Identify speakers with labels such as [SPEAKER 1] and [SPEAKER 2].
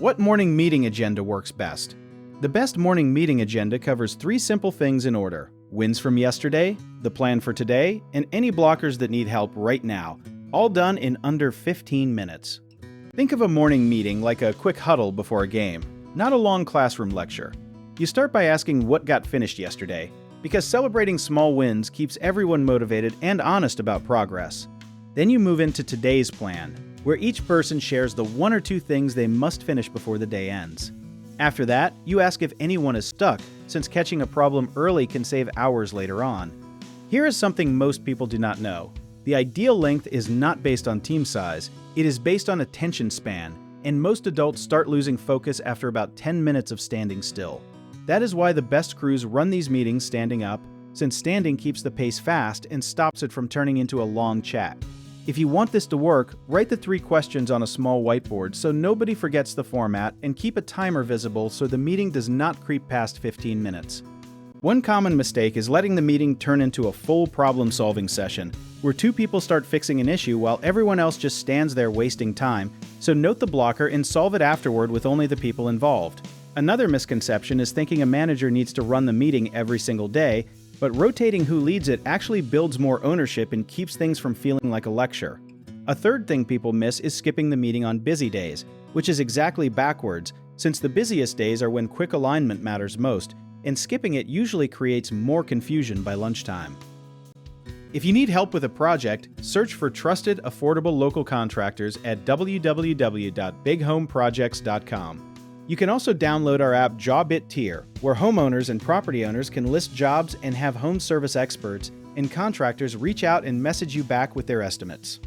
[SPEAKER 1] What morning meeting agenda works best? The best morning meeting agenda covers 3 simple things in order: wins from yesterday, the plan for today, and any blockers that need help right now, all done in under 15 minutes. Think of a morning meeting like a quick huddle before a game, not a long classroom lecture. You start by asking what got finished yesterday, because celebrating small wins keeps everyone motivated and honest about progress. Then you move into today's plan, where each person shares the 1 or 2 things they must finish before the day ends. After that, you ask if anyone is stuck, since catching a problem early can save hours later on. Here is something most people do not know. The ideal length is not based on team size, it is based on attention span, and most adults start losing focus after about 10 minutes of standing still. That is why the best crews run these meetings standing up, since standing keeps the pace fast and stops it from turning into a long chat. If you want this to work, write the 3 questions on a small whiteboard so nobody forgets the format, and keep a timer visible so the meeting does not creep past 15 minutes. One common mistake is letting the meeting turn into a full problem-solving session, where 2 people start fixing an issue while everyone else just stands there wasting time, so note the blocker and solve it afterward with only the people involved. Another misconception is thinking a manager needs to run the meeting every single day, but rotating who leads it actually builds more ownership and keeps things from feeling like a lecture. A third thing people miss is skipping the meeting on busy days, which is exactly backwards, since the busiest days are when quick alignment matters most, and skipping it usually creates more confusion by lunchtime. If you need help with a project, search for trusted, affordable local contractors at www.bighomeprojects.com. You can also download our app Job It Tier, where homeowners and property owners can list jobs and have home service experts and contractors reach out and message you back with their estimates.